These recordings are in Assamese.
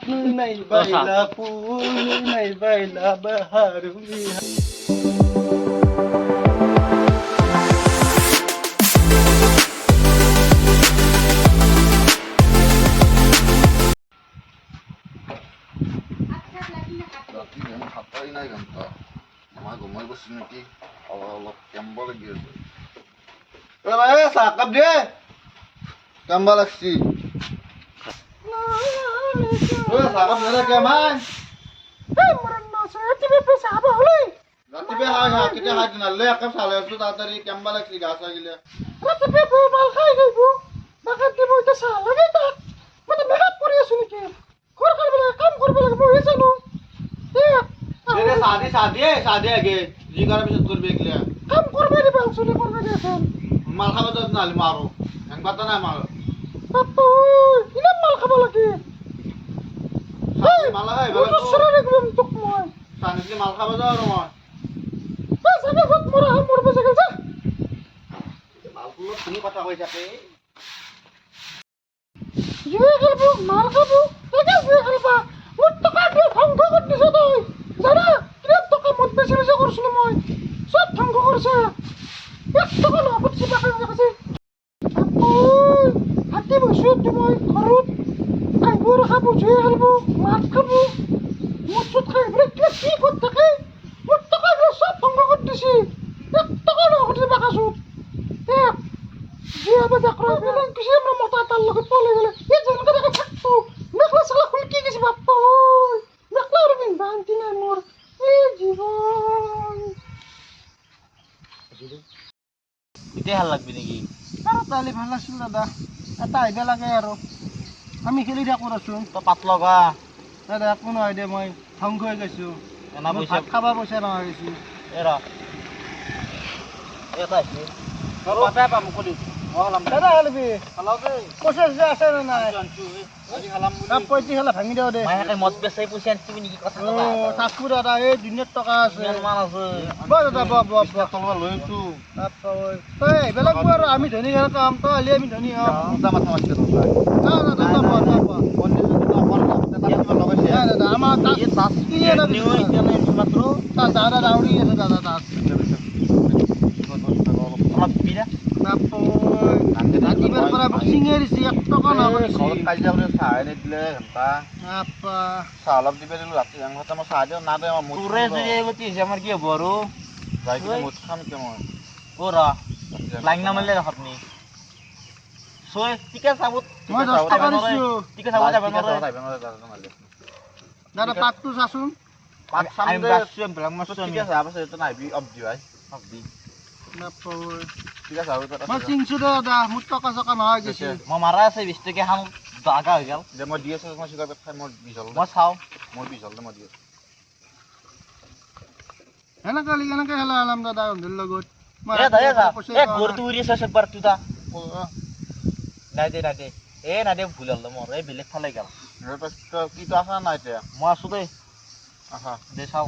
नहीं बैला फूल नहीं बैला बहारूंगी sakap dia kambal aksi sakap dia lagi man রাতিবে হাই হাকিতে হাত নালে একম সালে আসতো তাড়াতাড়ি কম্বল আছি গাছ লাগিলে রাতিবে মাল খাই গইব বাকা দিব এটা সালা গেতা মানে মেকআপ করে আসু নাকি ঘর করবে কাম করবে লাগে বই জানো রে শাদি আগে জি করা বিশেষ করবে একলা কাম করবে রে বাংশুনে করবে দেখেন মাল খাবা তো নালি মারো এক বাতা না মারো বাপু ইনা মাল খাবা লাগে মাল হয় ভালো সরে একদম টুক মই সানিলে মাল খাবা যাও রমন সাবে খুব মোরা মরবে সাইকেল যা মালগুলো তুমি কথা কই থাকে জুয়ে খেলবো মাল খাবো এটা জুয়ে খেলবা ওর টাকা দিয়ে ধ্বংস করে দিছ তুই জানা কিরম টাকা মত বেশি বেশি করছিল মই সব ধ্বংস করছে এক টাকা না বুঝছি বাকি কাছে ওই হাতি বসে তুমি ঘরত আইবর খাবো জুয়ে খেলবো মাছ খাবো মছুত খাইবো কি করতে থাকে ওর টাকা দিয়ে সব ধ্বংস করে দিছি এক টাকা না হতে বাকাসু এক জুয়ে বাজা করে বিলন কিছু আমরা মতা তার লগে পলে গেলে এই জনকে দেখা থাকতো মেখলা সালা খুলকি গেছি বাপ্পা ওই মেখলা রবিন বান্তি নাই মোর এই জীবন ইতে ভাল লাগবি নাকি আর তালি ভাল আছিল দাদা এটা আইবা লাগে আৰু আমি খেলি থাকো ৰচোন তো পাত লগা দাদা কোনো আইডিয়া মই ধ্বংস হৈ গৈছো এনা পইচা খাবা পইচা নহয় গৈছো এৰা এটা আছে আৰু পাপা পাম কলি দাদা হলবি হালাবে পইচা আছে না নাই জানছু আজি হালাম কাপ পইচা হলা ভাঙি দিও দে মায়াকে মদ বেচাই পইচা আনছিবি নেকি কথা ও কবা তাকু দাদা এই দুনিয়াত টকা আছে ইমান মান আছে বা দাদা বা তলবা লৈছো আপা ওই তই বেলেগ আৰু আমি ধনী ঘৰ কাম তই আলি আমি ধনী হম দুটা মাথা মারছে তো না দাদা বা অন্য দুটো অকল তাতে লগাইছে না দাদা আমার তাস এই তাস কিনে না নিউ ইতানে মাত্র তা দাদা দাউরি আছে দাদা তাস অলপ বিরা আপা ওই রাতিবের পৰা বক্সিংয়ে দিছি এক টকা না ঘৰত কাজিয়া কৰি চাই নিদিলে ঘণ্টা আপা চাহ অলপ দিবে দিলো ৰাতি ঘণ্টা মই চাহ দিওঁ না দে মোৰ তোৰে যদি এইবতি হৈছে আমাৰ কি হ'ব আৰু যাই কিনে মুঠ খাম এতিয়া মই অ ৰ লাইন নামাৰিলে আপুনি ছয় টিকে চাবত মই 10 টকা দিছো টিকে চাব যাব নোৱাৰে দাদা পাতটো চাচোন পাত চাম দে ব্লাক মাছ টিকে চাব আছে তো নাইবি অব দি ভাই অব দি আপা ওই টিকে চাব তো মই চিংছো দাদা মোৰ টকা চকা নহয় গৈছে মই মাৰা আছে 20 টকা খাম আগা হৈ গেল যে মই দি আছো মই চিগাৰেট খাই মই 20 হল মই চাও মই 20 হল মই দি আছো এনেকে হেলা আলাম দাদা অন্ধৰ লগত এ দয়া যা এ গৰটো উৰি আছে সবাৰ তুটা নাই দে এ না দে ভুল হল মোৰ এই বেলেগ ফালে গেল কি তো আছা নাই এতিয়া মই আছো দে আহা দে চাও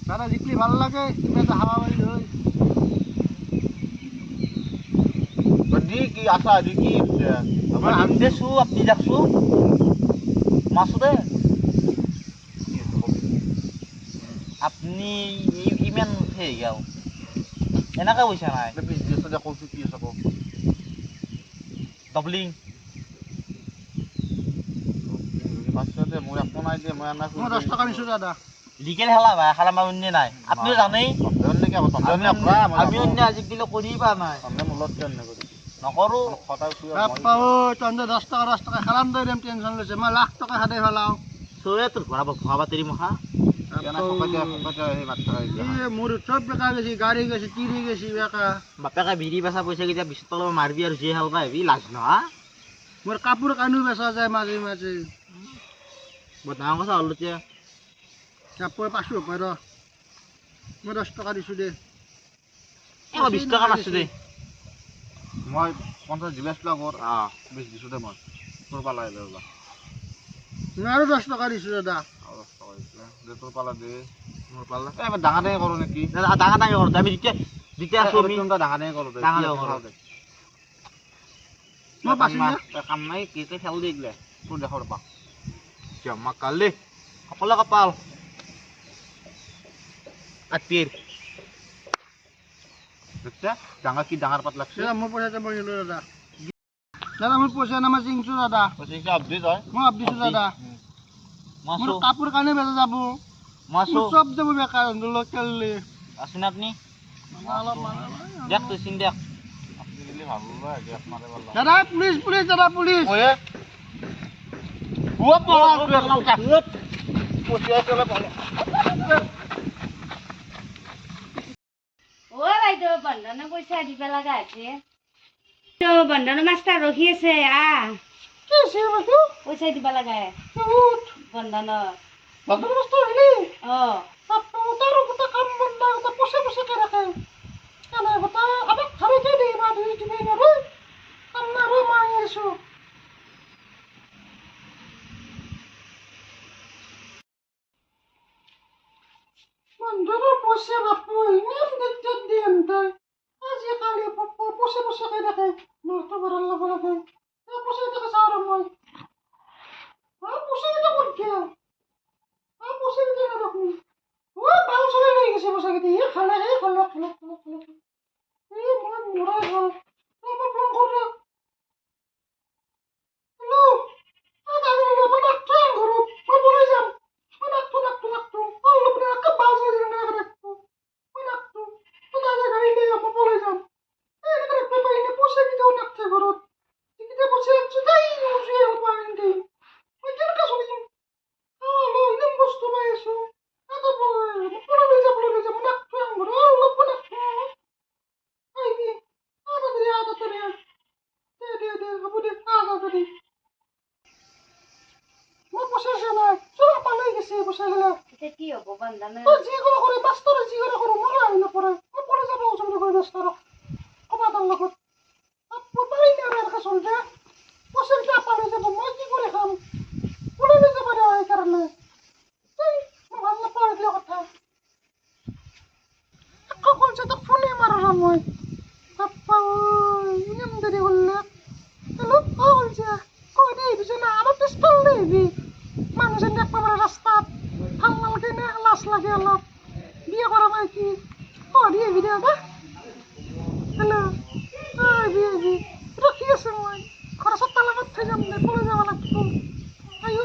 দাদা জিকলি ভাল লাগে তুমি এটা হাওয়া মারি ধই বডি কি আশা দি কি আমরা আমি দেছু আপনি দেখছু মাসু দে আপনি ইমান হে গেল এনেকা পয়সা নাই বিজনেস দেখো কি আছে কো ডাবলিং পাঁচশতে মই আপন নাই দে মই আনা মই 10 টাকা নিছো দাদা লিগেল হেলা ভাই খালা মাউন্নে নাই আপনি জানেই জানেন কি সন্দেহ না পুরা আমি অন্য আজি কিলো করিবা নাই সন্দেহ মূলত কেন করি নকৰো খটা উঠি আপা ও তন্দে 10 টাকা খালাম দই দেম টেনশন লৈছে মই লাখ টাকা হাতে ফেলাও সরে তোর ঘোরা ঘোরা তেরি মখা কেনা খপা এই মাত্রা এই মোর সব বেকা গেছি গাড়ি গেছি তিরি গেছি বেকা বাপেকা বিড়ি বেচা পয়সা কিটা 20 টাকা মারবি আর যে হাল পাইবি লাজ না মোর কাপড় কানু বেচা যায় মাঝে মাঝে বদাম কথা হলতিয়া কাপড় 500 পাই র মই 10 টাকা দিছো দে এ 20 টাকা মারছ দে মই 50 জিবেস লাগর 20 দিছো দে মই তোর পালাই লবা না আর 10 টাকা দিছো দাদা 10 টাকা দিছো দে তোর পালা দে মোর পালা এ ডাঙা ডাঙা করো নাকি দাদা ডাঙা ডাঙা করো আমি দিতে আসো আমি ডাঙা ডাঙা করো দে ডাঙা করো মই বাচি না কাম নাই কেকে খেল দি গলে তোৰ দেখৰ পা জমা কালি সকলো কপাল আতিৰ দেখছা ডাঙৰ কি ডাঙৰ পাত লাগছে মোৰ পইচা যাব গেলো দাদা দাদা মোৰ পইচা নামা চিংছো দাদা পইচা আপডেট হয় মই আপদিছো দাদা মোৰ মাসু কাপোৰ কানে বেজা যাব মাসু মোৰ সব যাব বেকাৰ লোকেললি আছেন আপনি অলপ দেখ তুই চিন দেখ আপনি গেলি ভালো হয় দেখ মারে বল দাদা পুলিশ পুলিশ দাদা পুলিশ ওয়ে ও বড় কাকা পইচা চলে বল ও বাইদেউ বন্ধনে পইচা দিব লগা আছে তো বন্ধন মাষ্টাৰ ৰখি আছে কি আছে বাবু পইচা দিব লগা বহুত বন্ধনৰ বাবু বস্তু হলি অ আপু তার কথা কাম বন্ধা কথা পয়সা পয়সা কে রাখে কেন কথা আবে খাবে কে দি মা দুই দিবি না রে আমরা রো মাইছো বন্ধুরা পয়সা বাপু নিয়ম দেখতে দিন তাই আজি কালি পয়সা পয়সা কে রাখে নষ্ট করার লাগে লাগে পয়সা টাকা সারা মই পয়সা এটা করতে পয়সা এটা না রাখুন ও বাল চলে লই গেছে পয়সা কেটে খালা খালা এই মই মরা গেল বাবা ফোন করে হ্যালো দাদা বাবা ডাক্তার ঘর মই বলে যাম ডাক্তার আল্লাহ বলে একটা বাল চলে না রাখতো ডাক্তার তো দাদা গাড়ি নিয়ে আমি বলে যাম এই একটা পাইনে পয়সা দিতেও ডাক্তার ঘর টিকিটে পয়সা আছে তাই উঠে পাইনি ওই কেন কাজ করি হ্যালো ইনম বস্তু পাইছো আদা বলে লই যাব ডাক্তার ঘর আল্লাহ বলে আই কি আদা দে দে আবু দে আদা দে মই পয়সা জানা চলা পালাই গেছে পয়সা গেলে এতিয়া কি হ'ব বন্ধনে তো যিকোনো করে বাস্তরে যিকোনো করে মরা হইনা পড়ে ও পড়ে যাবো ওসব করে বাস্তর কমাদার লগত আপু পাই না আর কাছে চলতে পয়সা টা পালে যাব মই কি করে খাম পড়ে লই যাব না এই কারণে তাই মই ভালো পড়ে দিও কথা কখন সে তো ফোনে মারা মই আপা ইনম দেরি হল্লা হ্যালো বলছে কই দিবি না আমার পিস্তল দিবি মানুষের দেখতে পারে রাস্তা হাল্লা লাগে না লাশ লাগে অলপ বিয়ে করা ভাই কি দিয়ে ভিডিও দা হ্যালো বিয়ে রকি আছে মই খরচত তালাকত থাই যাম না পড়ে যাওয়া লাগতো আইও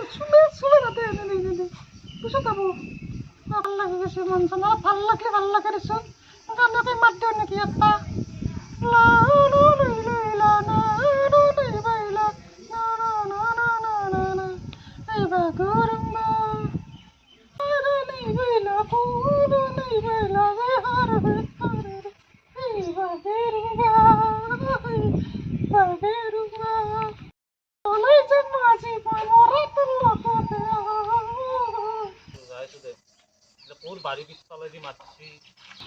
শুনে না দে বুঝে যাবো ভাল লাগে গেছে মন না ভাল লাগে রেছ গানকে মাত দেও নাকি একটা লা লা লা লা না বাইলা না না না না না না না এই বাগুরম্বা আরে নেই বাইলা পুরো নেই বাইলা রে হার এই বাগুরম্বা ওলাই যে মাঝি মরা তোর লোকতে কোন বাড়ি পিছফালে দি মাতছি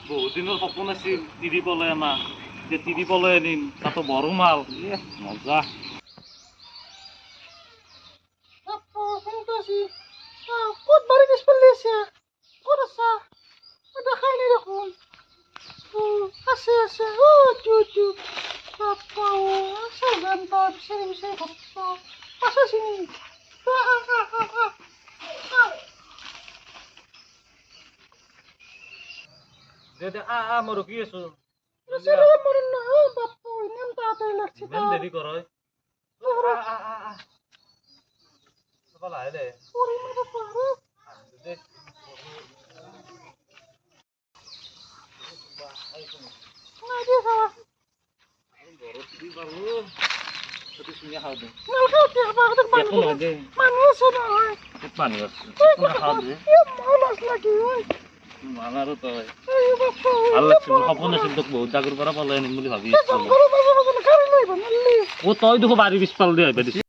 বহুত দিনের সপোন আছিল তিৰি পলাই আনা যে তিৰি পলাই আনিম তাতো বড় মাল মজা আপু শুনতেছি কত বাড়ি পিছ পেলেছে কত আছে দেখাই নি দেখুন আছে চু আপা আছে গানটা বিষয় করতো আছে চিনি দে মই ৰখি আছো মৰুন না বাপু নাম তাড়াতাড়ি লাগছে ইমান দেৰি কৰয় লাহে দে পানী মান আৰু তই ভাল লাগছিল সপোন আছিল তোক বহুত আগৰ পৰা পলাই আনিম বুলি ভাবি আছিলো অ তই দেখো বাৰী পিছফাল দি আহিবা দিছে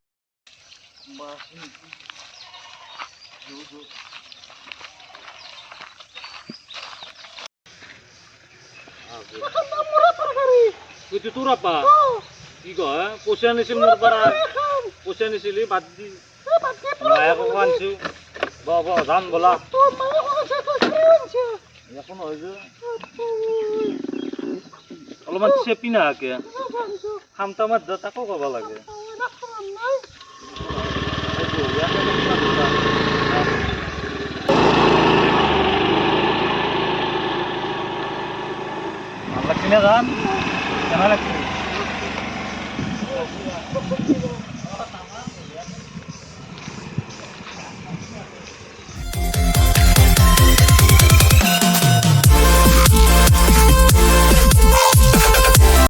তোৰ আপা কি কয় পইচা আনিছিল মোৰ পৰা পইচা আনিছিলি বাদ দি মায়াকো আনিছো যাম বলা এখন হয় যে অলপমান চেপি নাহাকে খামটা মাত তাকো ক'ব লাগে গান কেন লাগছে